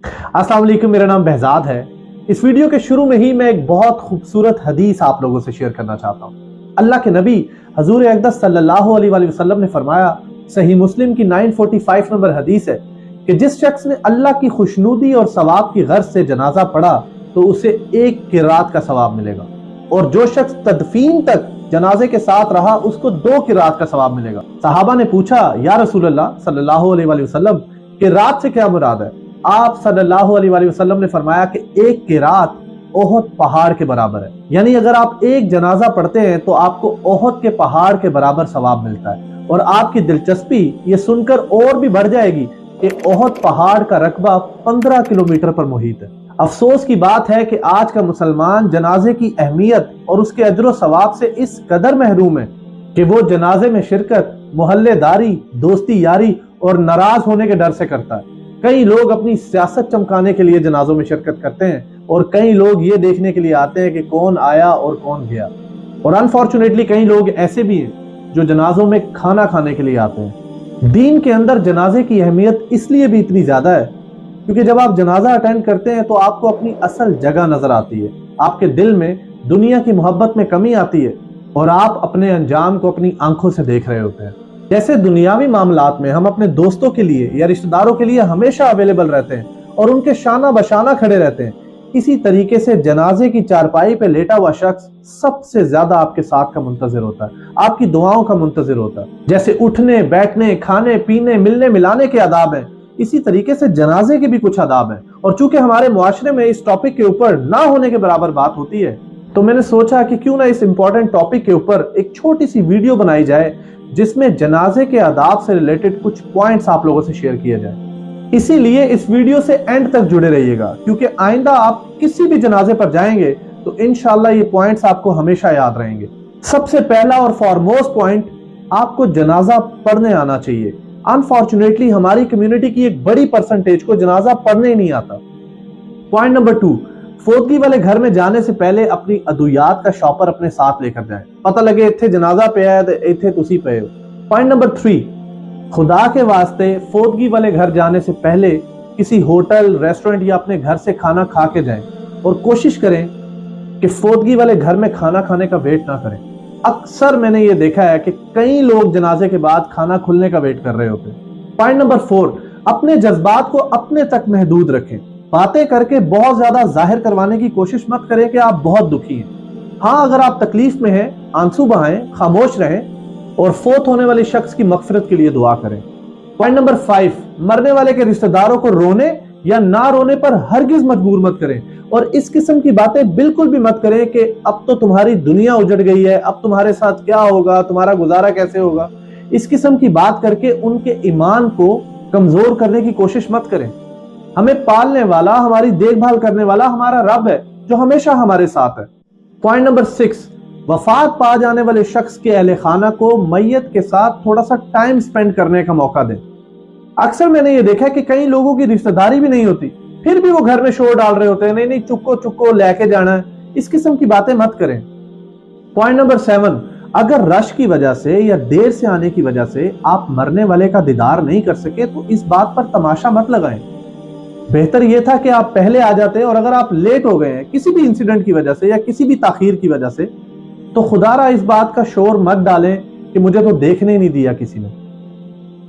अस्सलाम वालेकुम, मेरा नाम बहजाद है। इस वीडियो के शुरू में ही मैं एक बहुत खूबसूरत हदीस आप लोगों से शेयर करना चाहता हूँ। अल्लाह के नबी हजूर अक़दस सल्लल्लाहु अलैहि वसल्लम ने फरमाया, सही मुस्लिम की 945 नंबर हदीस है कि जिस शख्स ने अल्लाह की खुशनुदी और सवाब की गर्ज से जनाजा पढ़ा तो उसे एक किरात का सवाब मिलेगा, और जो शख्स तदफीन तक जनाजे के साथ रहा उसको 2 किरात का सवाब मिलेगा। सहाबा ने पूछा, या रसूल अल्लाह सल्लल्लाहु अलैहि वसल्लम, किरात से क्या मुराद है? आप सल्लल्लाहु अलैहि वसल्लम ने फरमाया कि एक किरात ओहद पहाड़ के बराबर है, यानी अगर आप एक जनाजा पढ़ते हैं तो आपको ओहद के पहाड़ के बराबर सवाब मिलता है। और आपकी दिलचस्पी ये सुनकर और भी बढ़ जाएगी कि ओहद पहाड़ का रकबा 15 किलोमीटर पर मुहित है। अफसोस की बात है कि आज का मुसलमान जनाजे की अहमियत और उसके अजर सवाब से इस कदर महरूम है कि वो जनाजे में शिरकत मोहल्लेदारी, दोस्ती यारी और नाराज होने के डर से करता है। कई लोग अपनी सियासत चमकाने के लिए जनाजों में शिरकत करते हैं और कई लोग ये देखने के लिए आते हैं कि कौन आया और कौन गया। और अनफॉर्चुनेटली कई लोग ऐसे भी हैं जो जनाजों में खाना खाने के लिए आते हैं। दीन के अंदर जनाजे की अहमियत इसलिए भी इतनी ज्यादा है क्योंकि जब आप जनाजा अटेंड करते हैं तो आपको अपनी असल जगह नजर आती है, आपके दिल में दुनिया की मोहब्बत में कमी आती है और आप अपने अंजाम को अपनी आंखों से देख रहे होते हैं। जैसे दुनियावी मामलात में हम अपने दोस्तों के लिए या रिश्तेदारों के लिए हमेशा अवेलेबल रहते हैं और उनके शाना बशाना खड़े रहते हैं, इसी तरीके से जनाजे की चारपाई पे लेटा हुआ शख्स सबसे ज्यादा आपके साथ का मुंतजिर होता है, आपकी दुआओं का मुंतजिर होता है। जैसे उठने बैठने, खाने पीने, मिलने मिलाने के आदाब हैं, इसी तरीके से जनाजे के भी कुछ आदाब हैं। और चूंकि हमारे मुआशरे में इस टॉपिक के ऊपर ना होने के बराबर बात होती है, तो मैंने सोचा कि क्यों ना इस इंपॉर्टेंट टॉपिक के ऊपर एक छोटी सी वीडियो बनाई जाए जिसमें जनाजे के आदाब से रिलेटेड कुछ पॉइंट्स आप लोगों से शेयर किए जाए। इसीलिए इस वीडियो से एंड तक जुड़े रहिएगा, क्योंकि आइंदा आप किसी भी जनाजे पर जाएंगे तो इंशाल्लाह ये पॉइंट्स आपको हमेशा याद रहेंगे। सबसे पहला और फॉरमोस्ट पॉइंट, आपको जनाजा पढ़ने आना चाहिए। अनफॉर्चुनेटली हमारी कम्युनिटी की एक बड़ी परसेंटेज को जनाजा पढ़ने ही नहीं आता। पॉइंट नंबर 2, फोदगी वाले घर में जाने से पहले अपनी अदुयात का शॉपर अपने साथ लेकर जाएं, पता लगे इत्थे जनाजा पे है तो इत्थे तुसी पे हो। पॉइंट नंबर 3, खुदा के वास्ते फोदगी वाले घर जाने से पहले किसी होटल, रेस्टोरेंट या अपने घर से खाना खा के जाएं और कोशिश करें कि फोदगी वाले घर में खाना खाने का वेट ना करें। अक्सर मैंने ये देखा है कि कई लोग जनाजे के बाद खाना खुलने का वेट कर रहे होते हैं। पॉइंट नंबर 4, अपने जज्बात को अपने तक महदूद रखें। बातें करके बहुत ज्यादा जाहिर करवाने की कोशिश मत करें कि आप बहुत दुखी हैं। हाँ, अगर आप तकलीफ में हैं, आंसू बहाएं, खामोश रहें और फोत होने वाले शख्स की मगफिरत के लिए दुआ करें। पॉइंट नंबर 5, मरने वाले के रिश्तेदारों को रोने या ना रोने पर हरगिज मजबूर मत करें और इस किस्म की बातें बिल्कुल भी मत करें कि अब तो तुम्हारी दुनिया उजड़ गई है, अब तुम्हारे साथ क्या होगा, तुम्हारा गुजारा कैसे होगा। इस किस्म की बात करके उनके ईमान को कमजोर करने की कोशिश मत करें। हमें पालने वाला, हमारी देखभाल करने वाला हमारा रब है जो हमेशा हमारे साथ है। पॉइंट नंबर 6, वफात पा जाने वाले शख्स के अहले खाना को मैयत के साथ थोड़ा सा टाइम स्पेंड करने का मौका दें। अक्सर मैंने ये देखा है कि कई लोगों की रिश्तेदारी भी नहीं होती, फिर भी वो घर में शोर डाल रहे होते हैं, नहीं चुक्को चुक्को लेके जाना है। इस किस्म की बातें मत करें। पॉइंट नंबर 7, अगर रश की वजह से या देर से आने की वजह से आप मरने वाले का दीदार नहीं कर सके तो इस बात पर तमाशा मत लगाएं। बेहतर यह था कि आप पहले आ जाते, और अगर आप लेट हो गए हैं किसी भी इंसिडेंट की वजह से या किसी भी ताखीर की वजह से, तो खुदारा इस बात का शोर मत डालें कि मुझे तो देखने ही नहीं दिया किसी ने।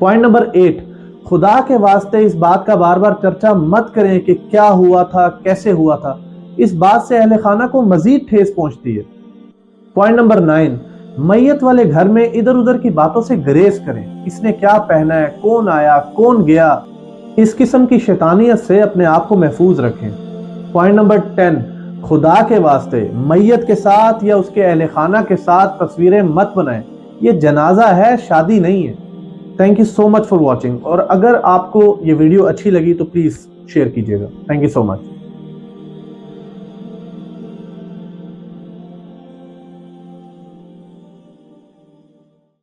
पॉइंट नंबर 8, खुदा के वास्ते इस बात का बार बार चर्चा मत करें कि क्या हुआ था, कैसे हुआ था। इस बात से अहले खाना को मजीद ठेस पहुंचती है। पॉइंट नंबर 9, मैयत वाले घर में इधर उधर की बातों से गुरेज करें। इसने क्या पहना है, कौन आया, कौन गया, इस किस्म की शैतानियत से अपने आप को महफूज रखें। पॉइंट नंबर 10, खुदा के वास्ते मैयत के साथ या उसके अहले खाना के साथ तस्वीरें मत बनाएं। ये जनाजा है, शादी नहीं है। Thank you so much for watching, और अगर आपको ये वीडियो अच्छी लगी तो प्लीज शेयर कीजिएगा। Thank you so much.